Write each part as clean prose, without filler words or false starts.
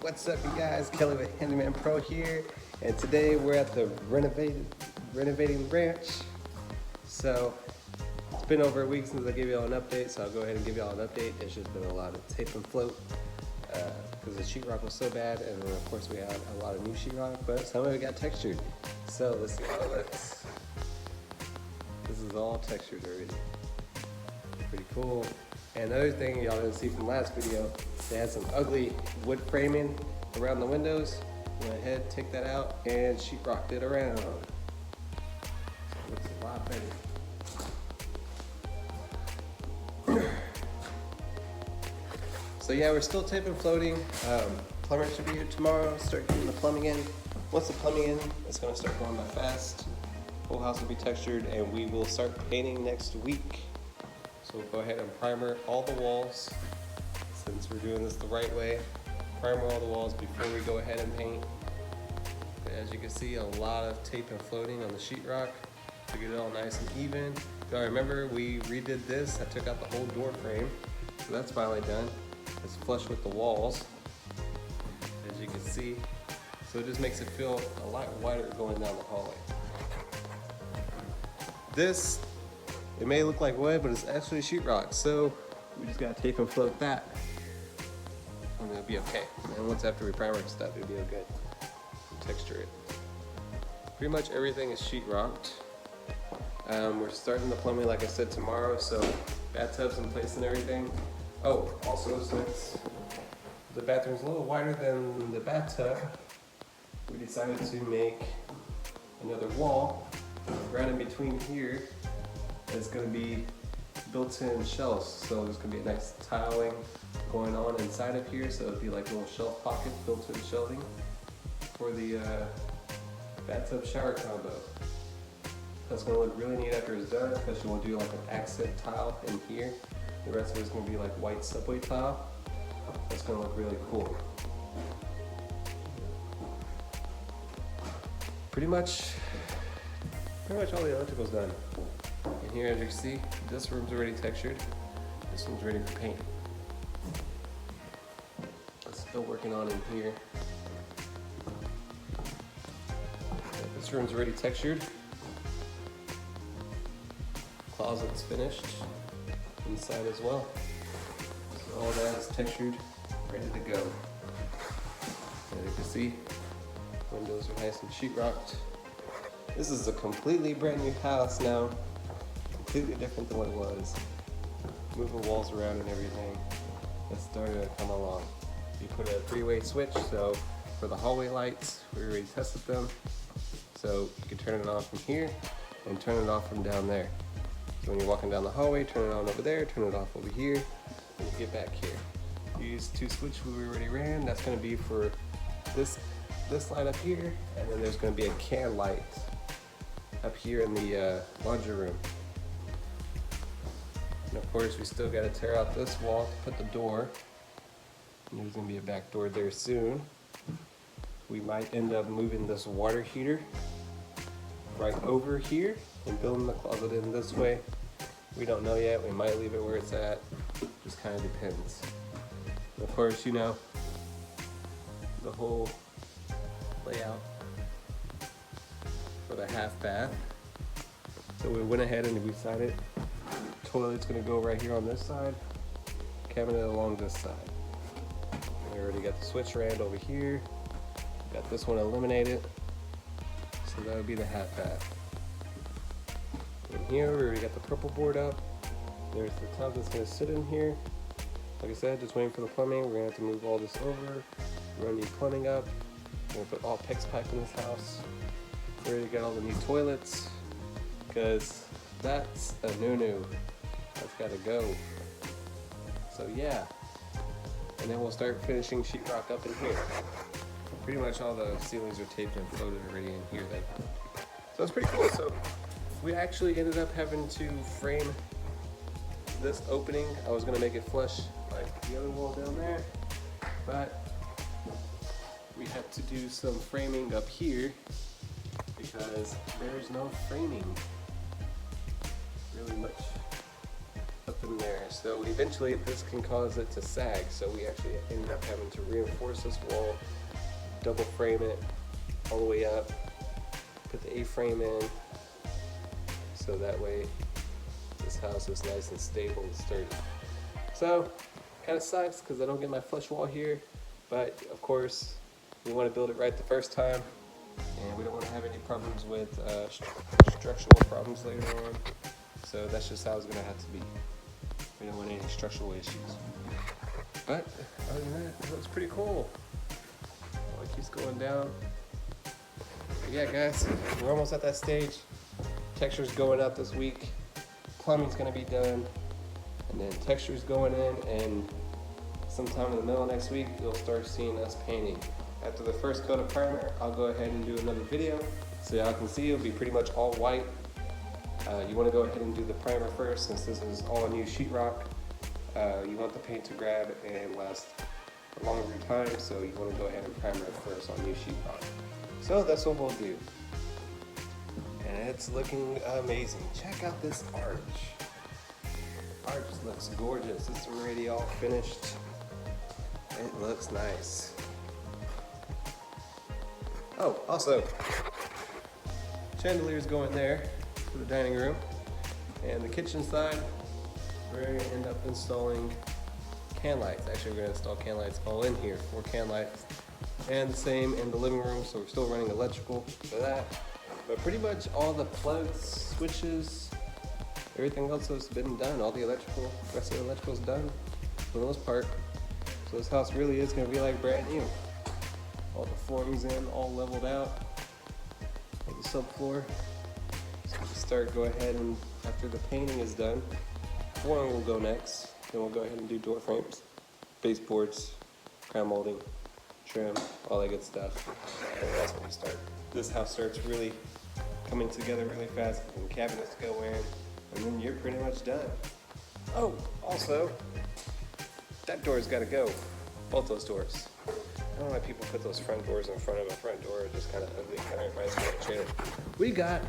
What's up, you guys? Kelly with Handyman Pro here, and today we're at the Renovating Ranch. So it's been over a week since I gave y'all an update, so I'll go ahead and give y'all an update. It's just been a lot of tape and float because the sheetrock was so bad, and then of course we had a lot of new sheetrock, but some of it got textured. So let's see all this. This is all textured already. Pretty cool. And another thing y'all didn't see from last video, they had some ugly wood framing around the windows. Went ahead, take that out, and sheetrocked it around. So it looks a lot better. So yeah, we're still tape and floating. Plumber should be here tomorrow, start getting the plumbing in. Once the plumbing in, it's gonna start going by fast. Whole house will be textured, and we will start painting next week. So we'll go ahead and primer all the walls, since we're doing this the right way. Primer all the walls before we go ahead and paint. But as you can see, a lot of tape and floating on the sheetrock to get it all nice and even. If y'all remember, we redid this. I took out the whole door frame, so that's finally done. It's flush with the walls, as you can see. So it just makes it feel a lot wider going down the hallway. This, it may look like wood, but it's actually sheetrock. So we just gotta tape and float that, and it'll be okay. And once after we primer and stuff, it'll be good. Texture it. Pretty much everything is sheetrocked. We're starting the plumbing, like I said, tomorrow. So bathtubs in place and everything. Oh, also since the bathroom's a little wider than the bathtub, we decided to make another wall right in between here. It's going to be built-in shelves, so there's going to be a nice tiling going on inside of here, so it'll be like a little shelf pocket, built-in shelving for the bathtub shower combo. That's going to look really neat after it's done, especially we'll do like an accent tile in here. The rest of it's going to be like white subway tile. That's going to look really cool. Pretty much all the electrical's done. And here, as you can see, this room's already textured. This one's ready for paint. Still working on in here. This room's already textured. Closet's finished. Inside as well. So all that is textured, ready to go. As you can see, windows are nice and sheetrocked. This is a completely brand new house now. Completely different than what it was. Moving walls around and everything. It's starting to come along. You put a three-way switch, so for the hallway lights, we already tested them. So you can turn it on from here and turn it off from down there. So when you're walking down the hallway, turn it on over there, turn it off over here, and you get back here. You use two switch we already ran. That's gonna be for this light up here, and then there's gonna be a can light up here in the laundry room. And of course, we still gotta tear out this wall to put the door. And there's gonna be a back door there soon. We might end up moving this water heater right over here and building the closet in this way. We don't know yet. We might leave it where it's at. Just kind of depends. And of course, you know, the whole layout for the half bath. So we went ahead and we decided toilet's gonna go right here on this side, cabinet along this side. We already got the switch ran over here. Got this one eliminated. So that would be the half bath. And here we already got the purple board up. There's the tub that's gonna sit in here. Like I said, just waiting for the plumbing. We're gonna have to move all this over, run the plumbing up. We're gonna put all PEX pipe in this house. We already got all the new toilets, because that's a new. That's gotta go. So yeah. And then we'll start finishing sheetrock up in here. Pretty much all the ceilings are taped and floated already in here then. So it's pretty cool. So we actually ended up having to frame this opening. I was gonna make it flush like the other wall down there, but we had to do some framing up here because there's no framing really much up in in there. So eventually this can cause it to sag. So we actually end up having to reinforce this wall, double frame it all the way up, put the A-frame in, so that way this house is nice and stable and sturdy. So kind of sucks because I don't get my flush wall here, but of course we want to build it right the first time, and we don't want to have any problems with structural problems later on. So that's just how it's going to have to be. We don't want any structural issues. But other than that, it looks pretty cool. Oh, it keeps going down. But yeah, guys, we're almost at that stage. Texture's going out this week. Plumbing's going to be done. And then texture's going in, and sometime in the middle of next week, you'll start seeing us painting. After the first coat of primer, I'll go ahead and do another video so y'all can see it'll be pretty much all white. You want to go ahead and do the primer first, since this is all new sheetrock. You want the paint to grab and last a longer time, so you want to go ahead and primer it first on new sheetrock. So that's what we'll do. And it's looking amazing. Check out this arch. Arch looks gorgeous. It's already all finished. It looks nice. Oh, also, chandeliers go in there for the dining room. And the kitchen side, we're going to end up installing can lights. Actually, we're going to install can lights all in here, 4 can lights. And the same in the living room, so we're still running electrical for that. But pretty much all the plugs, switches, everything else has been done. All the electrical, rest of the electrical is done for the most part. So this house really is going to be like brand new. All the flooring's in, all leveled out. All the subfloor. So we go ahead and after the painting is done, flooring will go next. Then we'll go ahead and do door frames, baseboards, crown molding, trim, all that good stuff. And that's when we start. This house starts really coming together really fast, and cabinets go in, and then you're pretty much done. Oh, also, that door's got to go. Both those doors. I don't know why people put those front doors in front of a front door. It's just kind of ugly. Kind of reminds me of a trailer. We got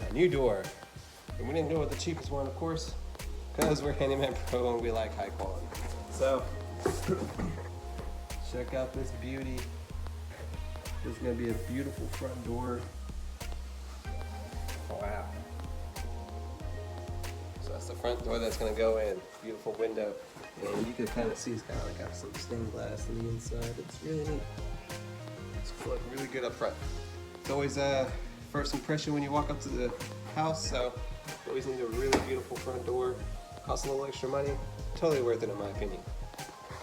a new door, and we didn't go with the cheapest one, of course, because we're Handyman Pro and we like high quality. So, check out this beauty. This is going to be a beautiful front door. Wow. So that's the front door that's going to go in. Beautiful window. And you can kind of see it's kind of like got some stained glass on the inside. It's really neat. It's looking really good up front. It's always a first impression when you walk up to the house, so you always need a really beautiful front door. Costs a little extra money. Totally worth it in my opinion.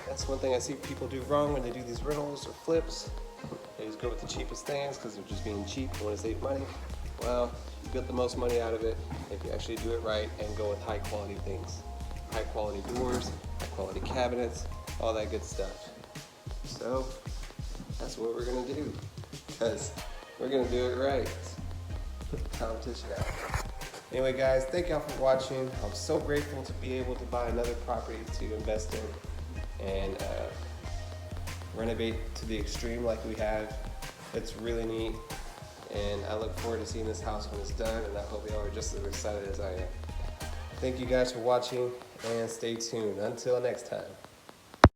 That's one thing I see people do wrong when they do these rentals or flips. They just go with the cheapest things because they're just being cheap and want to save money. Well, you get the most money out of it if you actually do it right and go with high quality things. High quality doors, high quality cabinets, all that good stuff. So that's what we're gonna do, because we're gonna do it right. Put the competition out. Anyway guys, thank y'all for watching. I'm so grateful to be able to buy another property to invest in and renovate to the extreme like we have. It's really neat, and I look forward to seeing this house when it's done, and I hope y'all are just as excited as I am. Thank you guys for watching, and stay tuned. Until next time.